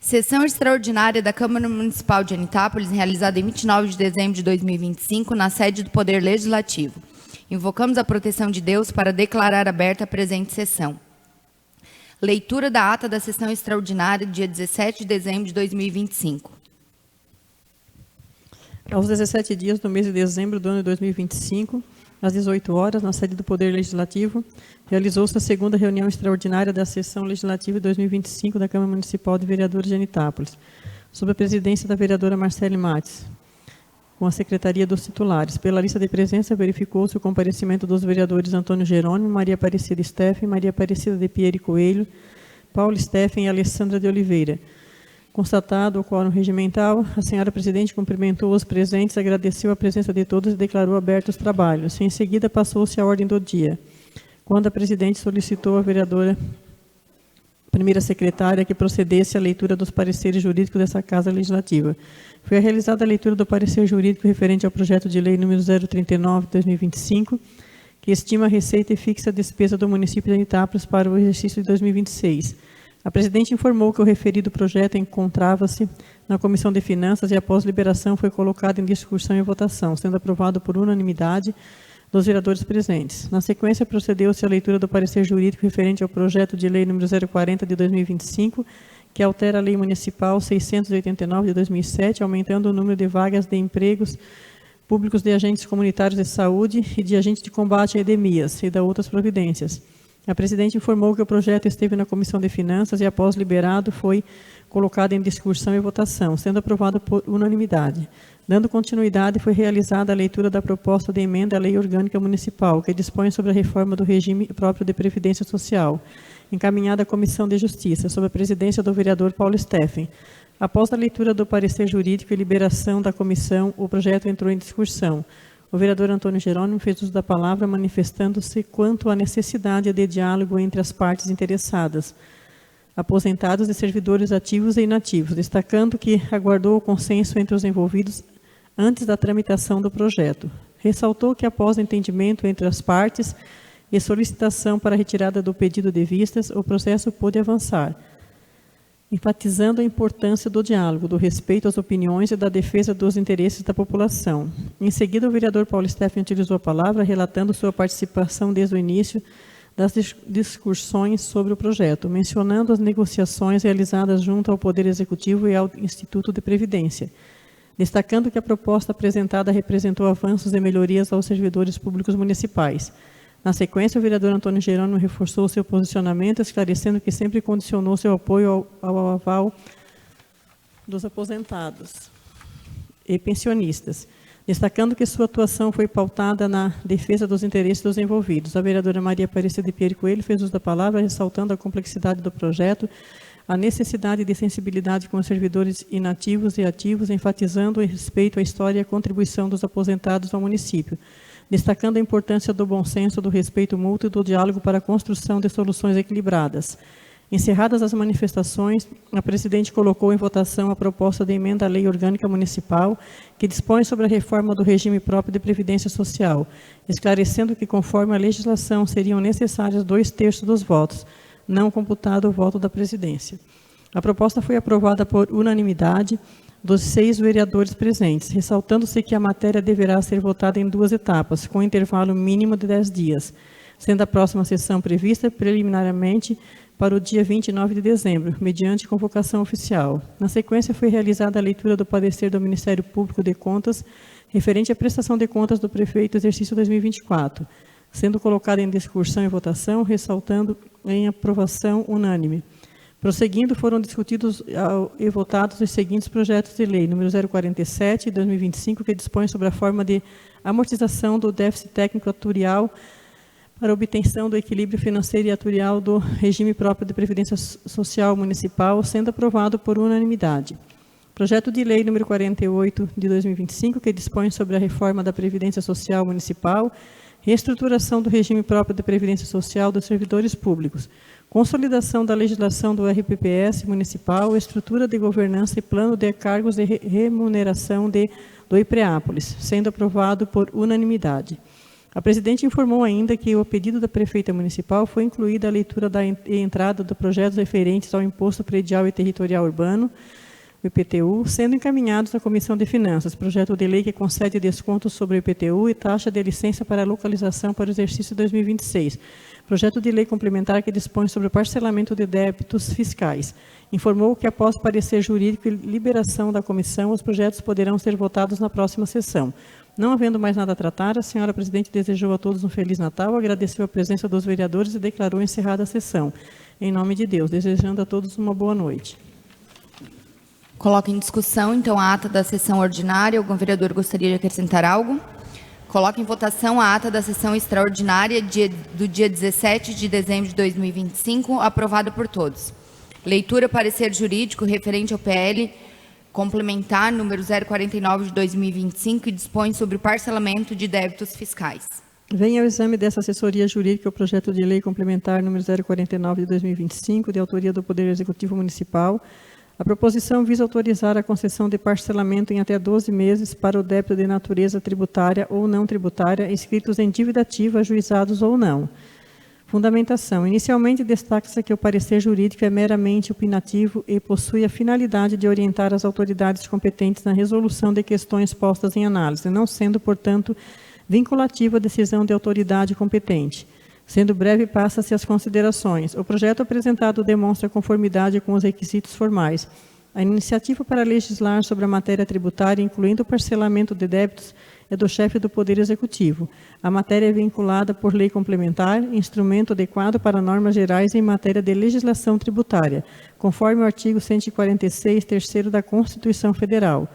Sessão extraordinária da Câmara Municipal de Anitápolis, realizada em 29 de dezembro de 2025, na sede do Poder Legislativo. Invocamos a proteção de Deus para declarar aberta a presente sessão. Leitura da ata da sessão extraordinária, dia 17 de dezembro de 2025. Aos 17 dias do mês de dezembro do ano de 2025, às 18 horas, na sede do Poder Legislativo, realizou-se a segunda reunião extraordinária da Sessão Legislativa 2025 da Câmara Municipal de Vereadores de Anitápolis, sob a presidência da vereadora Marcele Mates, com a secretaria dos titulares. Pela lista de presença, verificou-se o comparecimento dos vereadores Antônio Jerônimo, Maria Aparecida Steffen, Maria Aparecida de Pieri Coelho, Paulo Steffen e Alessandra de Oliveira. Constatado o quórum regimental, a senhora presidente cumprimentou os presentes, agradeceu a presença de todos e declarou abertos os trabalhos. Em seguida, passou-se a ordem do dia, quando a presidente solicitou à vereadora primeira secretária que procedesse à leitura dos pareceres jurídicos dessa Casa Legislativa. Foi realizada a leitura do parecer jurídico referente ao projeto de lei número 039 de 2025, que estima a receita e fixa a despesa do município de Anitápolis para o exercício de 2026. A presidente informou que o referido projeto encontrava-se na Comissão de Finanças e, após liberação, foi colocado em discussão e votação, sendo aprovado por unanimidade dos vereadores presentes. Na sequência, procedeu-se à leitura do parecer jurídico referente ao projeto de lei número 040 de 2025, que altera a Lei Municipal 689 de 2007, aumentando o número de vagas de empregos públicos de agentes comunitários de saúde e de agentes de combate a epidemias e da outras providências. A presidente informou que o projeto esteve na Comissão de Finanças e, após liberado, foi colocado em discussão e votação, sendo aprovado por unanimidade. Dando continuidade, foi realizada a leitura da proposta de emenda à Lei Orgânica Municipal, que dispõe sobre a reforma do regime próprio de Previdência Social, encaminhada à Comissão de Justiça, sob a presidência do vereador Paulo Steffen. Após a leitura do parecer jurídico e liberação da comissão, o projeto entrou em discussão. O vereador Antônio Jerônimo fez uso da palavra, manifestando-se quanto à necessidade de diálogo entre as partes interessadas, aposentados e servidores ativos e inativos, destacando que aguardou o consenso entre os envolvidos antes da tramitação do projeto. Ressaltou que, após entendimento entre as partes e solicitação para a retirada do pedido de vistas, o processo pôde avançar, enfatizando a importância do diálogo, do respeito às opiniões e da defesa dos interesses da população. Em seguida, o vereador Paulo Steffen utilizou a palavra, relatando sua participação desde o início das discussões sobre o projeto, mencionando as negociações realizadas junto ao Poder Executivo e ao Instituto de Previdência, destacando que a proposta apresentada representou avanços e melhorias aos servidores públicos municipais. Na sequência, o vereador Antônio Jerônimo reforçou seu posicionamento, esclarecendo que sempre condicionou seu apoio ao aval dos aposentados e pensionistas, destacando que sua atuação foi pautada na defesa dos interesses dos envolvidos. A vereadora Maria Aparecida de Pieri Coelho fez uso da palavra, ressaltando a complexidade do projeto, a necessidade de sensibilidade com os servidores inativos e ativos, enfatizando o respeito à história e à contribuição dos aposentados ao município, destacando a importância do bom senso, do respeito mútuo e do diálogo para a construção de soluções equilibradas. Encerradas as manifestações, a presidente colocou em votação a proposta de emenda à Lei Orgânica Municipal, que dispõe sobre a reforma do regime próprio de Previdência Social, esclarecendo que, conforme a legislação, seriam necessários 2/3 dos votos, não computado o voto da presidência. A proposta foi aprovada por unanimidade dos 6 vereadores presentes, ressaltando-se que a matéria deverá ser votada em 2 etapas, com intervalo mínimo de 10 dias, sendo a próxima sessão prevista preliminarmente para o dia 29 de dezembro, mediante convocação oficial. Na sequência, foi realizada a leitura do parecer do Ministério Público de Contas referente à prestação de contas do prefeito exercício 2024, sendo colocada em discussão e votação, ressaltando em aprovação unânime. Prosseguindo, foram discutidos e votados os seguintes projetos de lei, número 047, de 2025, que dispõe sobre a forma de amortização do déficit técnico atuarial para obtenção do equilíbrio financeiro e atuarial do regime próprio de Previdência Social Municipal, sendo aprovado por unanimidade. Projeto de lei número 48, de 2025, que dispõe sobre a reforma da Previdência Social Municipal, reestruturação do regime próprio de Previdência Social dos servidores públicos, consolidação da legislação do RPPS municipal, estrutura de governança e plano de cargos de remuneração do IPREAPOLIS, sendo aprovado por unanimidade. A presidente informou ainda que o pedido da prefeita municipal foi incluída a leitura da entrada de projetos referentes ao Imposto Predial e Territorial Urbano, o IPTU, sendo encaminhados à Comissão de Finanças, projeto de lei que concede descontos sobre o IPTU e taxa de licença para localização para o exercício 2026, projeto de lei complementar que dispõe sobre o parcelamento de débitos fiscais. Informou que, após parecer jurídico e liberação da comissão, os projetos poderão ser votados na próxima sessão. Não havendo mais nada a tratar, a senhora presidente desejou a todos um Feliz Natal, agradeceu a presença dos vereadores e declarou encerrada a sessão. Em nome de Deus, desejando a todos uma boa noite. Coloco em discussão, então, a ata da sessão ordinária. Algum vereador gostaria de acrescentar algo? Coloco em votação a ata da sessão extraordinária do dia 17 de dezembro de 2025, aprovada por todos. Leitura parecer jurídico referente ao PL complementar número 049 de 2025, que dispõe sobre o parcelamento de débitos fiscais. Vem ao exame dessa assessoria jurídica o projeto de lei complementar número 049 de 2025, de autoria do Poder Executivo Municipal. A proposição visa autorizar a concessão de parcelamento em até 12 meses para o débito de natureza tributária ou não tributária, inscritos em dívida ativa, ajuizados ou não. Fundamentação. Inicialmente, destaca-se que o parecer jurídico é meramente opinativo e possui a finalidade de orientar as autoridades competentes na resolução de questões postas em análise, não sendo, portanto, vinculativa a decisão de autoridade competente. Sendo breve, passa-se às considerações. O projeto apresentado demonstra conformidade com os requisitos formais. A iniciativa para legislar sobre a matéria tributária, incluindo o parcelamento de débitos, é do chefe do Poder Executivo. A matéria é vinculada por lei complementar, instrumento adequado para normas gerais em matéria de legislação tributária, conforme o artigo 146, terceiro da Constituição Federal.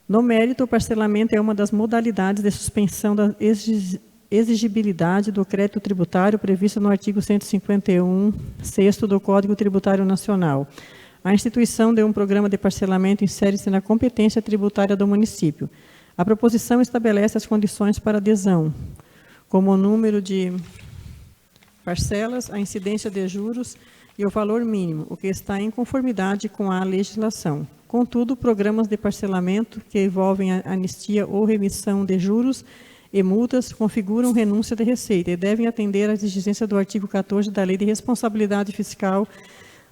No mérito, o parcelamento é uma das modalidades de suspensão da exigibilidade do crédito tributário previsto no artigo 151, sexto do Código Tributário Nacional. A instituição de um programa de parcelamento insere-se na competência tributária do município. A proposição estabelece as condições para adesão, como o número de parcelas, a incidência de juros e o valor mínimo, o que está em conformidade com a legislação. Contudo, programas de parcelamento que envolvem a anistia ou remissão de juros e multas configuram renúncia de receita e devem atender às exigências do artigo 14 da Lei de Responsabilidade Fiscal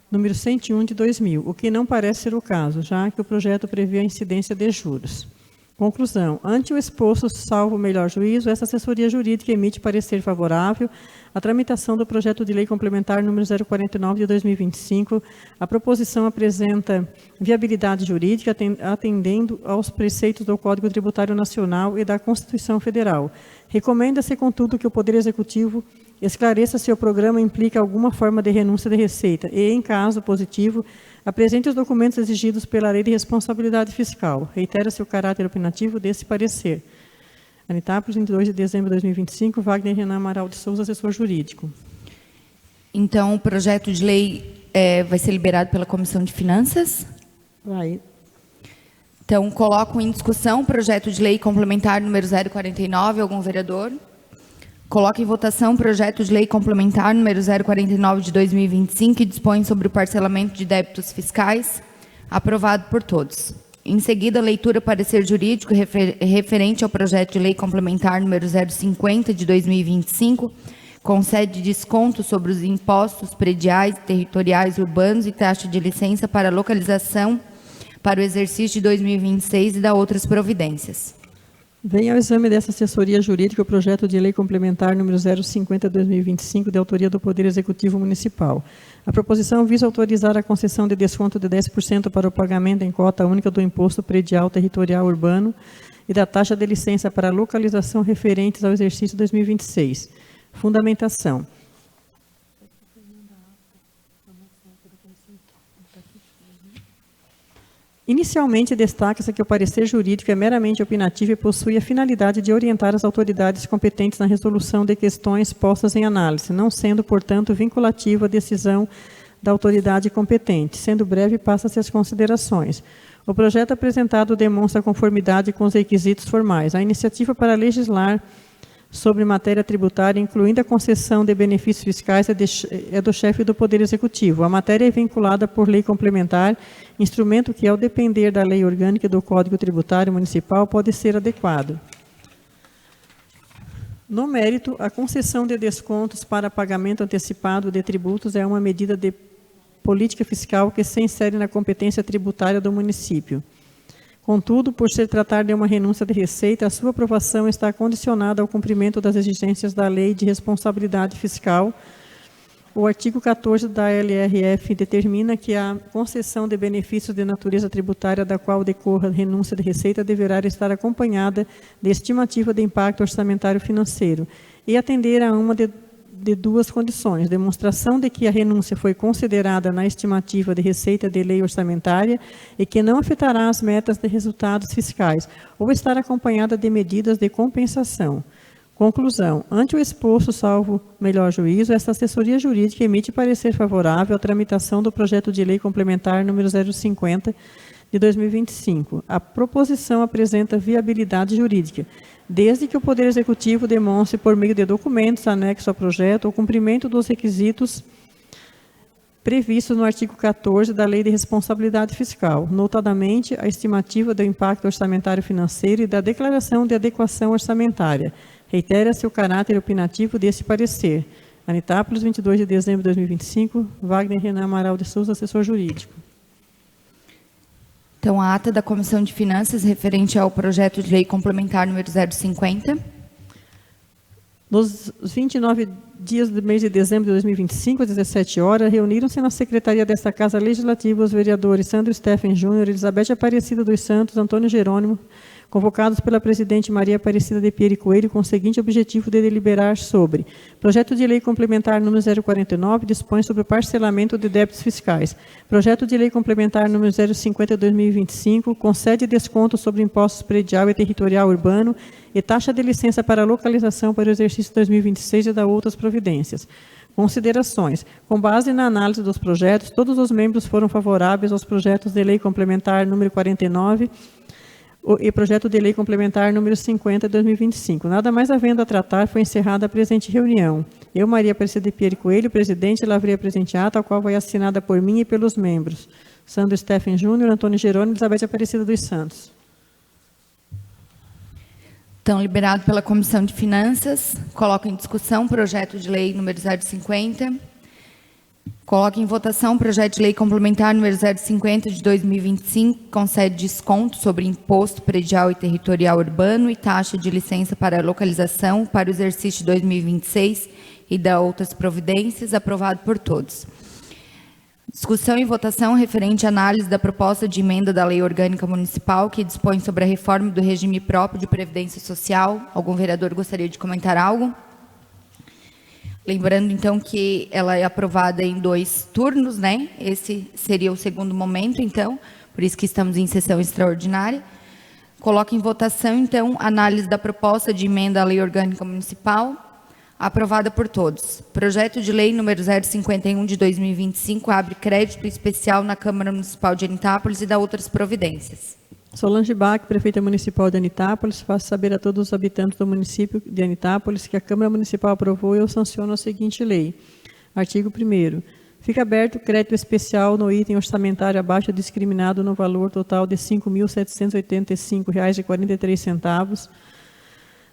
número 101 de 2000, o que não parece ser o caso, já que o projeto prevê a incidência de juros. Conclusão. Ante o exposto, salvo o melhor juízo, essa assessoria jurídica emite parecer favorável à tramitação do projeto de lei complementar número 049 de 2025. A proposição apresenta viabilidade jurídica, atendendo aos preceitos do Código Tributário Nacional e da Constituição Federal. Recomenda-se, contudo, que o Poder Executivo esclareça se o programa implica alguma forma de renúncia de receita e, em caso positivo, apresente os documentos exigidos pela Lei de Responsabilidade Fiscal. Reitera-se o caráter opinativo desse parecer. Anitápolis, 22 de dezembro de 2025, Wagner Renan Amaral de Souza, assessor jurídico. Então, o projeto de lei vai ser liberado pela Comissão de Finanças? Vai. Então, coloco em discussão o projeto de lei complementar número 049. Algum vereador? Coloco em votação o projeto de lei complementar número 049 de 2025, que dispõe sobre o parcelamento de débitos fiscais, aprovado por todos. Em seguida, a leitura parecer jurídico referente ao projeto de lei complementar número 050 de 2025, concede desconto sobre os impostos prediais, territoriais, urbanos e taxa de licença para localização para o exercício de 2026 e da outras providências. Vem ao exame dessa assessoria jurídica o projeto de lei complementar número 050/2025, de autoria do Poder Executivo Municipal. A proposição visa autorizar a concessão de desconto de 10% para o pagamento em cota única do Imposto Predial Territorial Urbano e da taxa de licença para localização referentes ao exercício 2026. Fundamentação. Inicialmente, destaca-se que o parecer jurídico é meramente opinativo e possui a finalidade de orientar as autoridades competentes na resolução de questões postas em análise, não sendo, portanto, vinculativo à decisão da autoridade competente. Sendo breve, passa-se às considerações. O projeto apresentado demonstra conformidade com os requisitos formais. A iniciativa para legislar sobre matéria tributária, incluindo a concessão de benefícios fiscais, é do chefe do Poder Executivo. A matéria é vinculada por lei complementar, instrumento que, ao depender da lei orgânica e do Código Tributário Municipal, pode ser adequado. No mérito, a concessão de descontos para pagamento antecipado de tributos é uma medida de política fiscal que se insere na competência tributária do município. Contudo, por se tratar de uma renúncia de receita, a sua aprovação está condicionada ao cumprimento das exigências da Lei de Responsabilidade Fiscal. O artigo 14 da LRF determina que a concessão de benefícios de natureza tributária da qual decorra renúncia de receita deverá estar acompanhada de estimativa de impacto orçamentário financeiro e atender a uma de duas condições: demonstração de que a renúncia foi considerada na estimativa de receita de lei orçamentária e que não afetará as metas de resultados fiscais, ou estar acompanhada de medidas de compensação. Conclusão. Ante o exposto, salvo melhor juízo, esta assessoria jurídica emite parecer favorável à tramitação do projeto de lei complementar número 050 de 2025. A proposição apresenta viabilidade jurídica, desde que o Poder Executivo demonstre, por meio de documentos anexos ao projeto, o cumprimento dos requisitos previstos no artigo 14 da Lei de Responsabilidade Fiscal, notadamente a estimativa do impacto orçamentário financeiro e da declaração de adequação orçamentária. Reitera-se o caráter opinativo desse parecer. Anitápolis, 22 de dezembro de 2025, Wagner Renan Amaral de Souza, assessor jurídico. Então, a ata da Comissão de Finanças referente ao projeto de lei complementar número 050. Nos 29 dias do mês de dezembro de 2025, às 17 horas, reuniram-se na secretaria desta Casa Legislativa os vereadores Sandro Steffen Júnior, Elizabeth Aparecida dos Santos, Antônio Jerônimo, convocados pela presidente Maria Aparecida de Pieri Coelho, com o seguinte objetivo de deliberar sobre: projeto de lei complementar número 049, dispõe sobre o parcelamento de débitos fiscais. Projeto de lei complementar número 050 de 2025, concede desconto sobre impostos predial e territorial urbano e taxa de licença para localização para o exercício 2026 e da outras providências. Considerações. Com base na análise dos projetos, todos os membros foram favoráveis aos projetos de lei complementar número 49 e projeto de lei complementar número 50 de 2025. Nada mais havendo a tratar, foi encerrada a presente reunião. Eu, Maria Aparecida de Pieri Coelho, presidente, lavrai a presente ata, a qual vai assinada por mim e pelos membros: Sandro Steffen Júnior, Antônio Jerônimo e Elizabeth Aparecida dos Santos. Então, liberado pela Comissão de Finanças, coloco em discussão o projeto de lei número 050. Coloco em votação o projeto de lei complementar número 050 de 2025, que concede desconto sobre imposto predial e territorial urbano e taxa de licença para localização para o exercício de 2026 e da outras providências, aprovado por todos. Discussão e votação referente à análise da proposta de emenda da Lei Orgânica Municipal, que dispõe sobre a reforma do regime próprio de previdência social. Algum vereador gostaria de comentar algo? Lembrando, então, que ela é aprovada em 2 turnos, né? Esse seria o segundo momento, então, por isso que estamos em sessão extraordinária. Coloco em votação, então, a análise da proposta de emenda à Lei Orgânica Municipal, aprovada por todos. Projeto de lei número 051 de 2025 abre crédito especial na Câmara Municipal de Anitápolis e dá outras providências. Solange Bach, prefeita municipal de Anitápolis, faço saber a todos os habitantes do município de Anitápolis que a Câmara Municipal aprovou e eu sanciono a seguinte lei. Artigo 1º. Fica aberto crédito especial no item orçamentário abaixo discriminado no valor total de R$ 5.785,43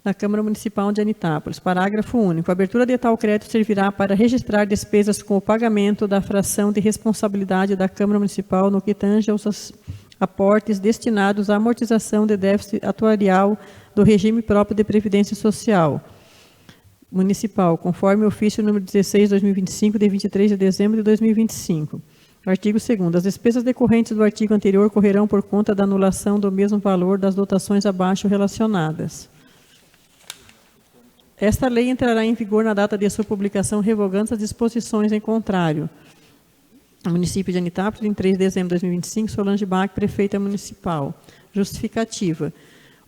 na Câmara Municipal de Anitápolis. Parágrafo único. A abertura de tal crédito servirá para registrar despesas com o pagamento da fração de responsabilidade da Câmara Municipal no que tange aos aportes destinados à amortização de déficit atuarial do regime próprio de previdência social municipal, conforme o ofício número 16/2025, de 23 de dezembro de 2025. Artigo 2º. As despesas decorrentes do artigo anterior correrão por conta da anulação do mesmo valor das dotações abaixo relacionadas. Esta lei entrará em vigor na data de sua publicação, revogando as disposições em contrário. O município de Anitápolis, em 3 de dezembro de 2025, Solange Bach, prefeita municipal. Justificativa.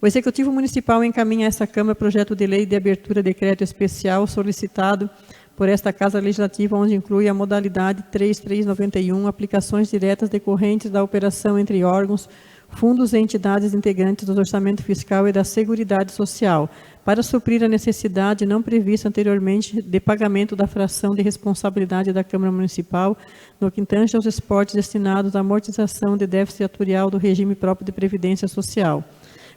O Executivo Municipal encaminha a esta Câmara projeto de lei de abertura de crédito especial solicitado por esta Casa Legislativa, onde inclui a modalidade 3391, aplicações diretas decorrentes da operação entre órgãos, fundos e entidades integrantes do orçamento fiscal e da Seguridade Social, para suprir a necessidade não prevista anteriormente de pagamento da fração de responsabilidade da Câmara Municipal no que tange aos esportes destinados à amortização de déficit atuarial do regime próprio de previdência social.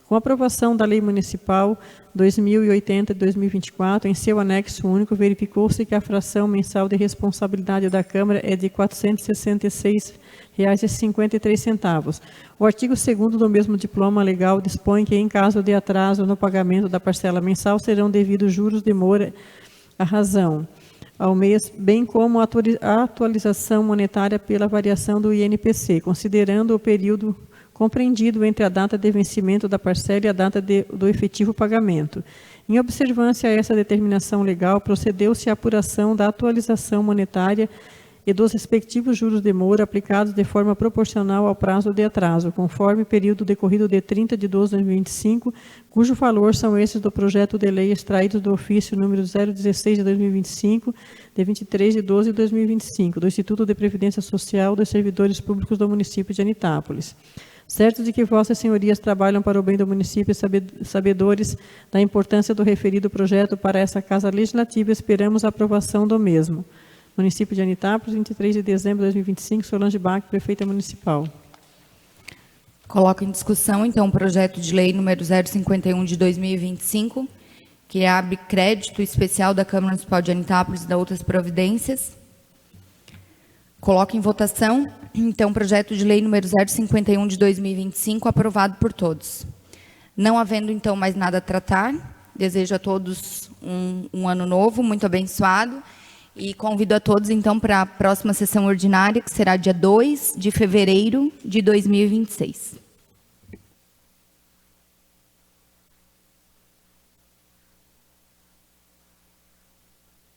Com a aprovação da Lei Municipal 2080 de 2024, em seu anexo único, verificou-se que a fração mensal de responsabilidade da Câmara é de R$ 466,53. O artigo 2º do mesmo diploma legal dispõe que, em caso de atraso no pagamento da parcela mensal, serão devidos juros de mora à razão ao mês, bem como a atualização monetária pela variação do INPC, considerando o período compreendido entre a data de vencimento da parcela e a data do efetivo pagamento. Em observância a essa determinação legal, procedeu-se à apuração da atualização monetária e dos respectivos juros de mora aplicados de forma proporcional ao prazo de atraso, conforme período decorrido de 30 de 12 de 2025, cujo valor são esses do projeto de lei extraídos do ofício número 016 de 2025, de 23 de 12 de 2025, do Instituto de Previdência Social dos Servidores Públicos do município de Anitápolis. Certo de que vossas senhorias trabalham para o bem do município e sabedores da importância do referido projeto para essa Casa Legislativa, esperamos a aprovação do mesmo. Município de Anitápolis, 23 de dezembro de 2025, Solange Bach, Prefeita Municipal. Coloco em discussão, então, o projeto de lei número 051 de 2025, que abre crédito especial da Câmara Municipal de Anitápolis e da outras providências. Coloco em votação, então, o projeto de lei número 051 de 2025, aprovado por todos. Não havendo, então, mais nada a tratar, desejo a todos um ano novo, muito abençoado, e convido a todos, então, para a próxima sessão ordinária, que será dia 2 de fevereiro de 2026.